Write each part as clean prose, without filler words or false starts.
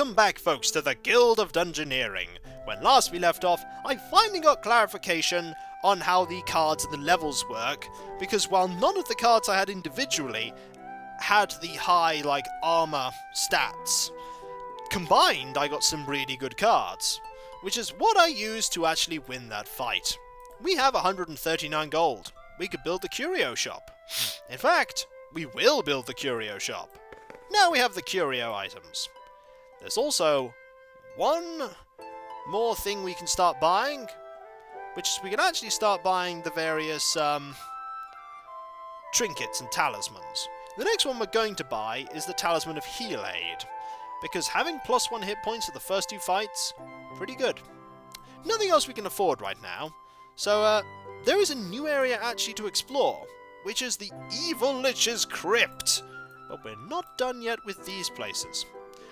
Welcome back, folks, to the Guild of Dungeoneering. When last we left off, I finally got clarification on how the cards and the levels work, because while none of the cards I had individually had the high, armor stats, combined I got some really good cards, which is what I used to actually win that fight. We have 139 gold. We could build the curio shop. In fact, we will build the curio shop. Now we have the curio items. There's also one more thing we can start buying, which is we can actually start buying the various trinkets and talismans. The next one we're going to buy is the Talisman of Heal Aid, because having +1 hit points at the first two fights, pretty good. Nothing else we can afford right now, so there is a new area actually to explore, which is the Evil Lich's Crypt, but we're not done yet with these places.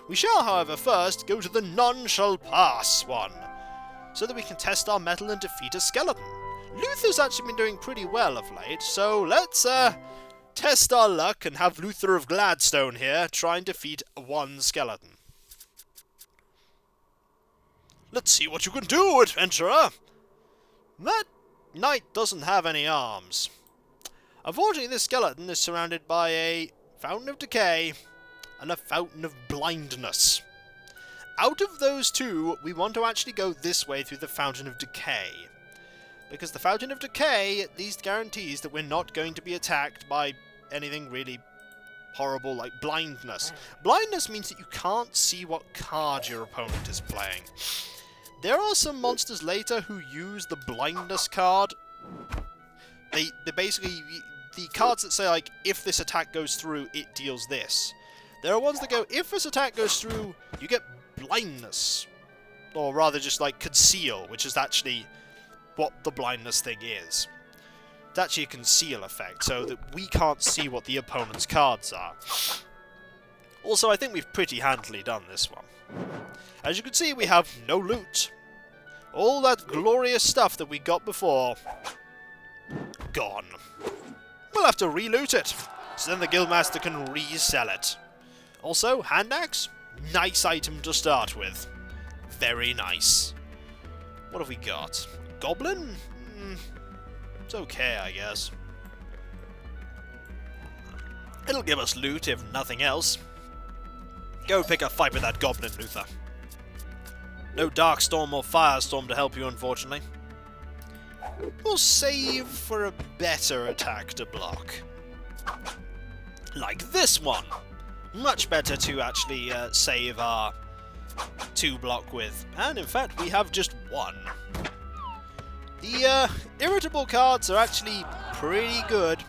We shall, however, first go to the None Shall Pass one, so that we can test our metal and defeat a skeleton. Luther's actually been doing pretty well of late, so let's test our luck and have Luther of Gladstone here try and defeat one skeleton. Let's see what you can do, adventurer! That knight doesn't have any arms. Unfortunately, this skeleton is surrounded by a Fountain of Decay and a Fountain of Blindness. Out of those two, we want to actually go this way through the Fountain of Decay, because the Fountain of Decay at least guarantees that we're not going to be attacked by anything really horrible like blindness. Blindness means that you can't see what card your opponent is playing. There are some monsters later who use the blindness card. They basically, the cards that say if this attack goes through, it deals this. There are ones that go, if this attack goes through, you get blindness. Or rather just conceal, which is actually what the blindness thing is. It's actually a conceal effect, so that we can't see what the opponent's cards are. Also, I think we've pretty handily done this one. As you can see, we have no loot. All that glorious stuff that we got before, gone. We'll have to re-loot it, so then the Guildmaster can resell it. Also, hand axe, nice item to start with. Very nice. What have we got? Goblin? It's okay, I guess. It'll give us loot, if nothing else. Go pick a fight with that goblin, Luther. No Darkstorm or Firestorm to help you, unfortunately. We'll save for a better attack to block. Like this one! Much better to actually save our 2 block with. And in fact, we have just 1. The irritable cards are actually pretty good.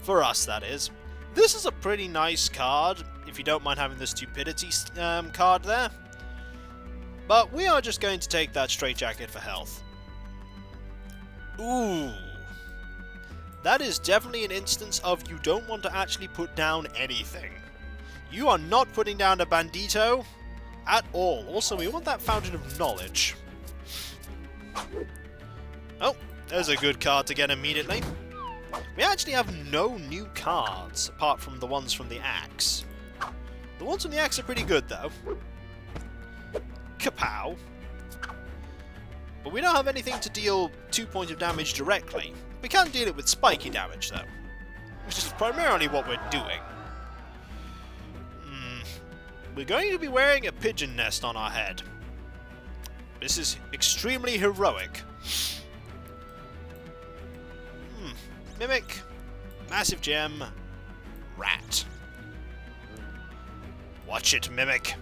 For us, that is. This is a pretty nice card, if you don't mind having the stupidity card there. But we are just going to take that straitjacket for health. Ooh. That is definitely an instance of you don't want to actually put down anything. You are not putting down a bandito at all. Also, we want that Fountain of Knowledge. Oh, there's a good card to get immediately. We actually have no new cards, apart from the ones from the axe. The ones from the axe are pretty good, though. Kapow. But we don't have anything to deal 2 points of damage directly. We can deal it with spiky damage, though, which is primarily what we're doing. We're going to be wearing a pigeon nest on our head. This is extremely heroic. Mimic, massive gem, rat. Watch it, Mimic.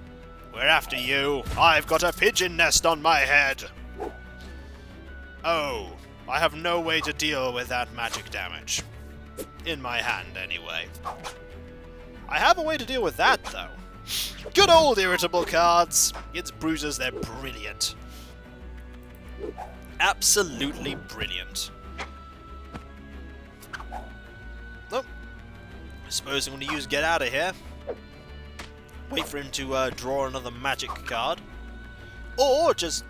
We're after you. I've got a pigeon nest on my head. Oh, I have no way to deal with that magic damage. In my hand, anyway. I have a way to deal with that, though. Good old irritable cards. It's bruises, they're brilliant. Absolutely brilliant. Oh, I suppose I'm going to use Get Out of Here. Wait for him to draw another magic card. Or just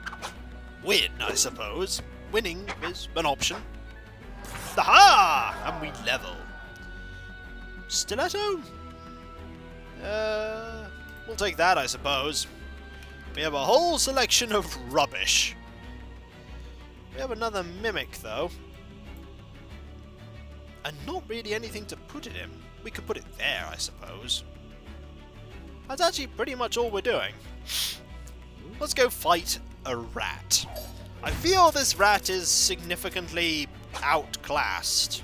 win, I suppose. Winning is an option. Aha! And we level. Stiletto? We'll take that, I suppose. We have a whole selection of rubbish. We have another Mimic, though. And not really anything to put it in. We could put it there, I suppose. That's actually pretty much all we're doing. Let's go fight a rat. I feel this rat is significantly outclassed.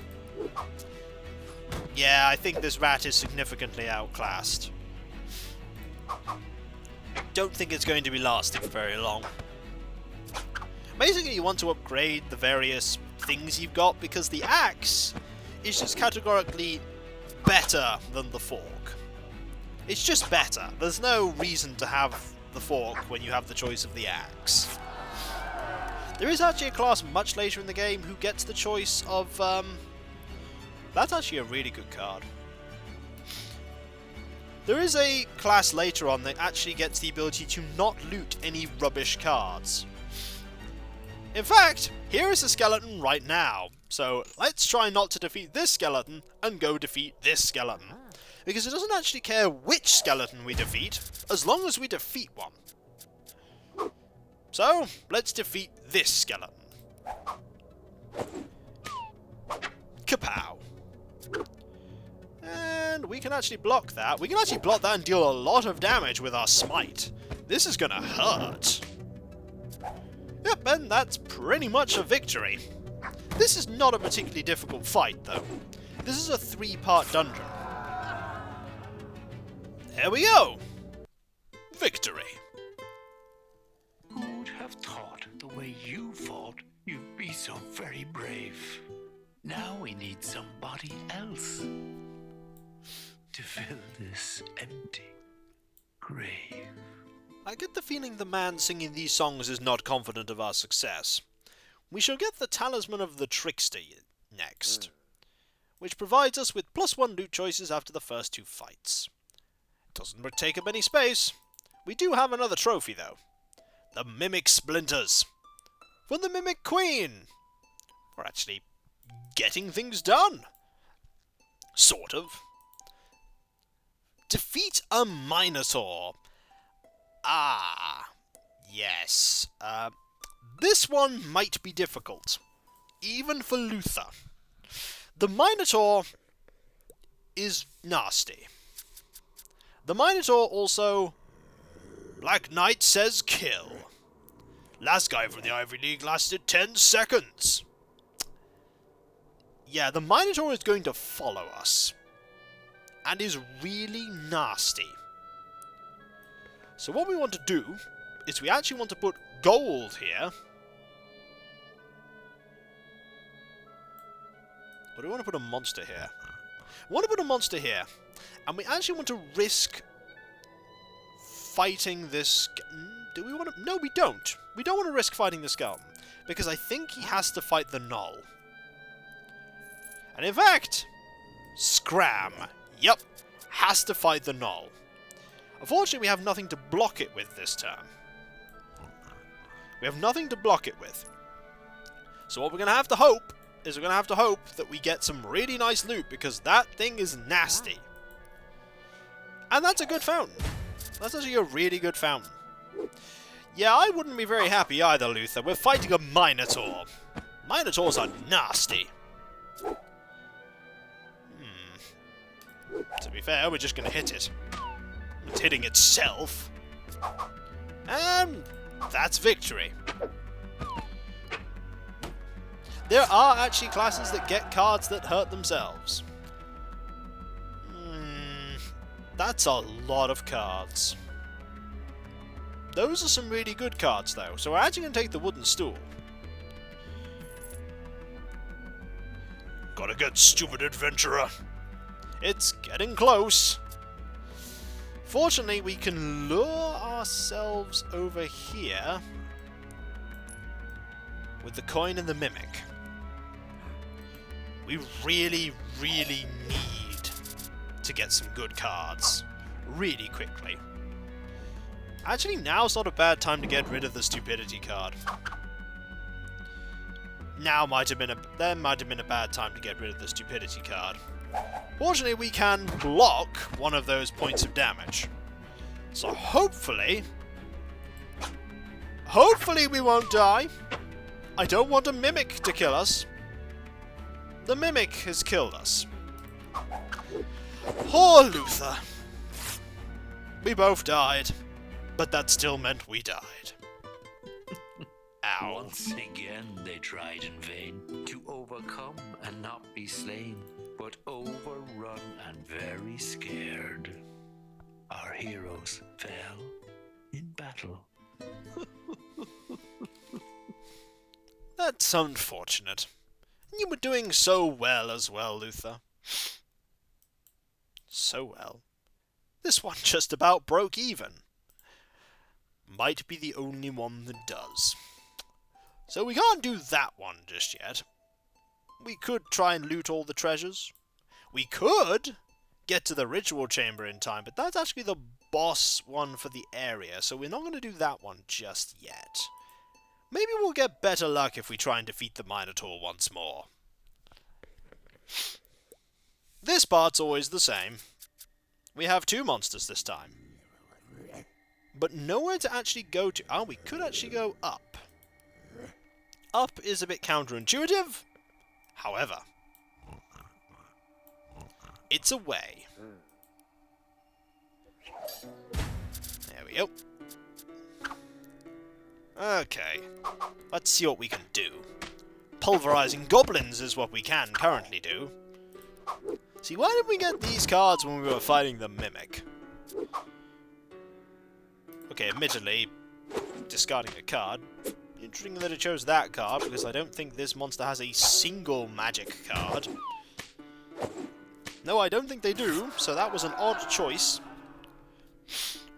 Yeah, I think this rat is significantly outclassed. Don't think it's going to be lasting for very long. Basically, you want to upgrade the various things you've got because the axe is just categorically better than the fork. It's just better. There's no reason to have the fork when you have the choice of the axe. There is actually a class much later in the game who gets the choice of... That's actually a really good card. There is a class later on that actually gets the ability to not loot any rubbish cards. In fact, here is a skeleton right now. So let's try not to defeat this skeleton and go defeat this skeleton. Because it doesn't actually care which skeleton we defeat, as long as we defeat one. So, let's defeat this skeleton. Kapow! And we can actually block that. We can actually block that and deal a lot of damage with our smite. This is gonna hurt. Yep, and that's pretty much a victory. This is not a particularly difficult fight, though. This is a 3-part dungeon. There we go! Victory! Who'd have thought the way you fought, you'd be so very brave? Now we need somebody else to fill this empty grave. I get the feeling the man singing these songs is not confident of our success. We shall get the Talisman of the Trickster next, which provides us with +1 loot choices after the first 2 fights. Doesn't take up any space. We do have another trophy, though. The Mimic Splinters. For the Mimic Queen. We're actually getting things done. Sort of. Defeat a Minotaur. Ah, yes. This one might be difficult. Even for Luther. The Minotaur is nasty. The Minotaur also... Black Knight says kill. Last guy from the Ivory League lasted 10 seconds. Yeah, the Minotaur is going to follow us. And is really nasty. So what we want to do is we actually want to put gold here. Or do we want to put a monster here? We want to put a monster here. And we actually want to risk fighting this... Do we want to... No, we don't. We don't want to risk fighting the skeleton. Because I think he has to fight the Gnoll. And in fact... Scram. Yep. Has to fight the Gnoll. Unfortunately, we have nothing to block it with this turn. We have nothing to block it with. So what we're going to have to hope is we're going to have to hope that we get some really nice loot, because that thing is nasty. And that's a good fountain. That's actually a really good fountain. Yeah, I wouldn't be very happy either, Luther. We're fighting a Minotaur. Minotaurs are nasty. To be fair, we're just going to hit it. It's hitting itself. And that's victory. There are actually classes that get cards that hurt themselves. That's a lot of cards. Those are some really good cards, though. So we're actually going to take the wooden stool. Gotta get stupid, adventurer. It's getting close. Fortunately, we can lure ourselves over here with the coin and the mimic. We really, really need to get some good cards really quickly. Actually, now's not a bad time to get rid of the stupidity card. There might have been a bad time to get rid of the stupidity card. Fortunately, we can block one of those points of damage. So hopefully we won't die. I don't want a mimic to kill us. The mimic has killed us. Poor Luther. We both died, but that still meant we died. Ow. Once again they tried in vain to overcome and not be slain, but overrun and very scared. Our heroes fell in battle. That's unfortunate. You were doing so well as well, Luther. So well. This one just about broke even. Might be the only one that does. So we can't do that one just yet. We could try and loot all the treasures. We could get to the ritual chamber in time, but that's actually the boss one for the area, so we're not going to do that one just yet. Maybe we'll get better luck if we try and defeat the Minotaur once more. This part's always the same. We have 2 monsters this time. But nowhere to actually go to. Oh, we could actually go up. Up is a bit counterintuitive. However, it's a way. There we go. Okay, let's see what we can do. Pulverizing goblins is what we can currently do. See, why did we get these cards when we were fighting the Mimic? Okay, admittedly, discarding a card. Interesting that it chose that card, because I don't think this monster has a single magic card. No, I don't think they do, so that was an odd choice.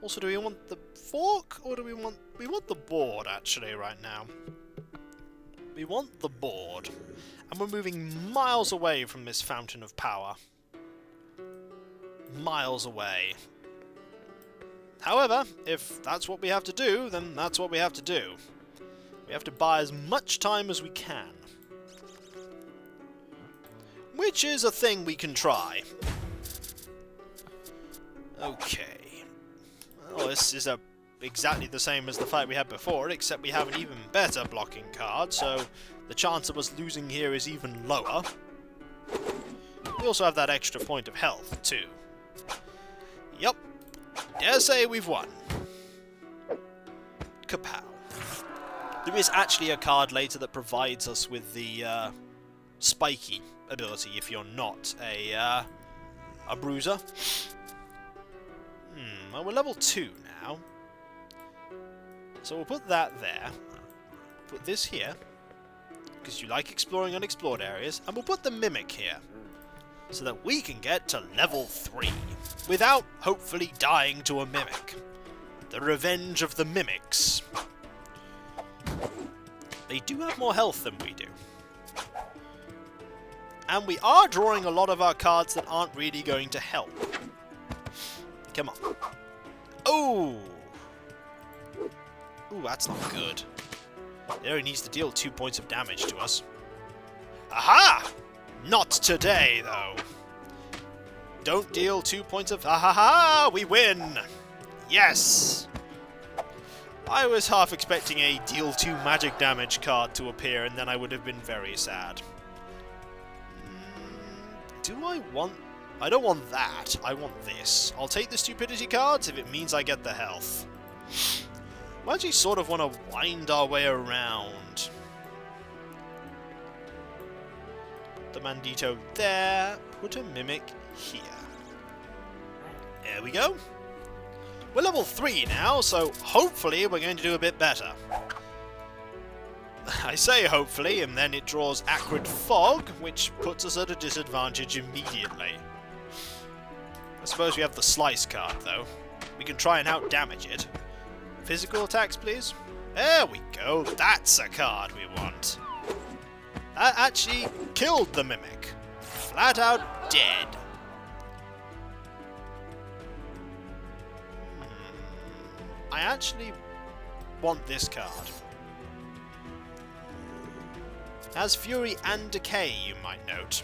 Also, do we want the fork, or do we want... We want the board, actually, right now. We want the board. And we're moving miles away from this fountain of power. Miles away. However, if that's what we have to do, then that's what we have to do. We have to buy as much time as we can. Which is a thing we can try. Okay. Well, this is exactly the same as the fight we had before, except we have an even better blocking card, so the chance of us losing here is even lower. We also have that extra point of health, too. Yup. Dare say we've won. Kapow. There is actually a card later that provides us with the spiky ability if you're not a bruiser. Well, we're level 2 now. So we'll put that there. Put this here, because you like exploring unexplored areas, and we'll put the Mimic here, so that we can get to level 3, without hopefully dying to a Mimic. The revenge of the Mimics. They do have more health than we do. And we are drawing a lot of our cards that aren't really going to help. Come on. Oh! Ooh, that's not good. It only needs to deal 2 points of damage to us. Aha! Not today, though. Don't deal 2 points of... Ha! We win! Yes! I was half expecting a deal 2 magic damage card to appear, and then I would have been very sad. Do I want... I don't want that. I want this. I'll take the stupidity cards if it means I get the health. We actually sort of want to wind our way around. Put the Mandito there. Put a Mimic here. There we go. We're level 3 now, so hopefully we're going to do a bit better. I say hopefully, and then it draws Acrid Fog, which puts us at a disadvantage immediately. I suppose we have the Slice card, though. We can try and out-damage it. Physical attacks, please. There we go. That's a card we want. That actually killed the Mimic. Flat out dead. I actually want this card. Has Fury and Decay, you might note.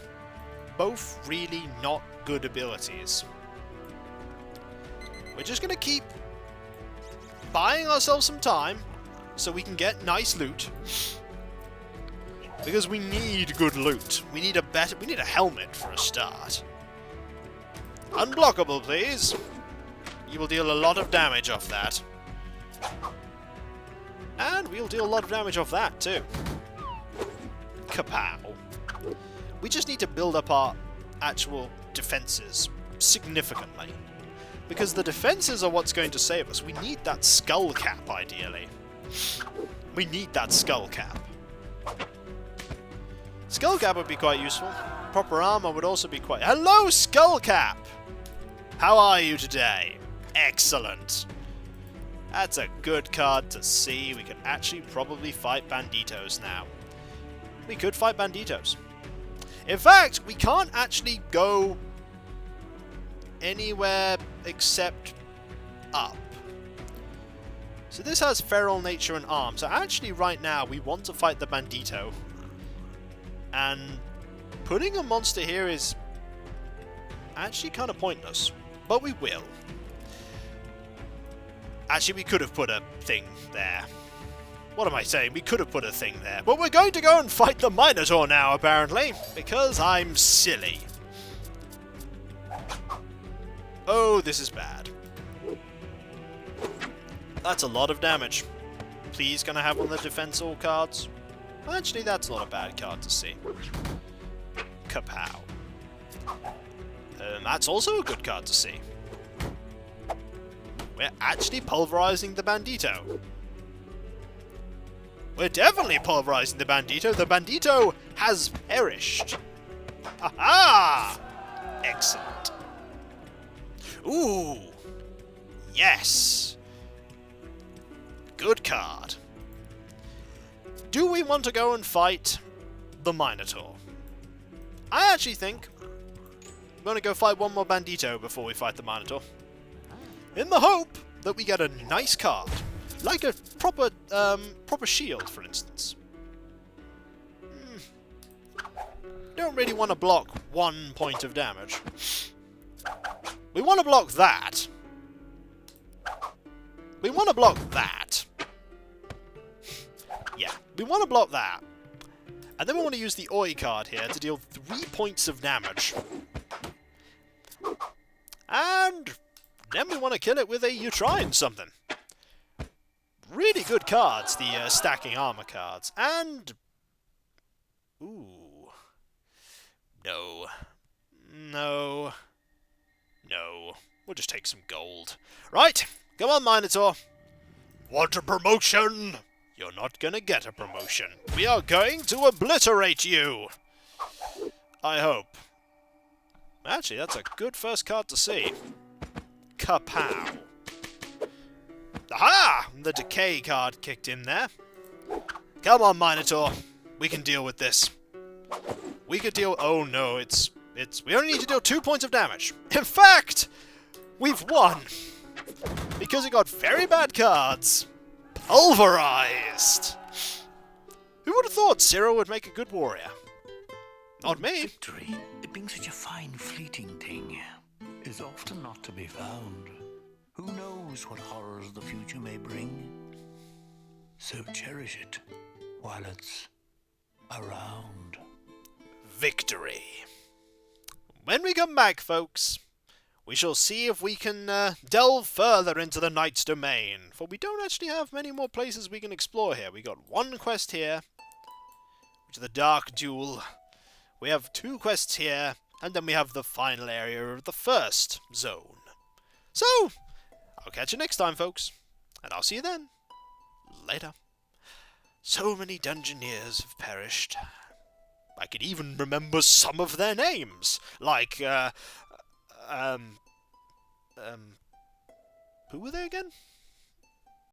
Both really not good abilities. We're just going to keep buying ourselves some time so we can get nice loot. Because we need good loot. We need a helmet for a start. Unblockable, please. You will deal a lot of damage off that. And we'll deal a lot of damage off that too. Kapow. We just need to build up our actual defenses significantly. Because the defenses are what's going to save us. We need that skull cap, ideally. We need that skull cap. Skull cap would be quite useful. Proper armor would also be quite... Hello, skull cap! How are you today? Excellent. That's a good card to see. We could actually probably fight banditos now. We could fight banditos. In fact, we can't actually go anywhere except up. So this has feral nature and arm. So actually right now we want to fight the bandito. And putting a monster here is actually kind of pointless. But we will. Actually, we could have put a thing there. What am I saying? We could have put a thing there. But we're going to go and fight the Minotaur now, apparently. Because I'm silly. Oh, this is bad. That's a lot of damage. Please, can I have one of the defense all cards? Actually, that's not a bad card to see. Kapow. That's also a good card to see. We're actually pulverizing the bandito. We're definitely pulverizing the bandito. The bandito has perished. Aha! Excellent. Ooh. Yes. Good card. Do we want to go and fight the Minotaur? I actually think I'm going to go fight one more bandito before we fight the Minotaur. In the hope that we get a nice card. Like a proper shield, for instance. Don't really want to block 1 point of damage. We want to block that. We want to block that. Yeah, we want to block that. And then we want to use the Oi card here to deal 3 points of damage. And then we want to kill it with a "you trying something." Really good cards, the stacking armor cards. And... ooh. No. No. No. We'll just take some gold. Right, come on, Minotaur. Want a promotion? You're not gonna get a promotion. We are going to obliterate you. I hope. Actually, that's a good first card to see. Kapow. Aha! The decay card kicked in there. Come on, Minotaur. We can deal with this. We could deal... oh no, it's... we only need to deal 2 points of damage. In fact, we've won. Because it got very bad cards. Pulverized. Who would have thought Cyril would make a good warrior? Not me. Victory, it being such a fine, fleeting thing, is often not to be found. Who knows what horrors the future may bring? So cherish it while it's around. Victory. When we come back, folks, we shall see if we can delve further into the Knight's Domain, for we don't actually have many more places we can explore here. We got one quest here, which is the Dark Duel. We have 2 quests here, and then we have the final area of the first zone. So, I'll catch you next time, folks, and I'll see you then. Later. So many Dungeoneers have perished. I can even remember some of their names, like, who were they again?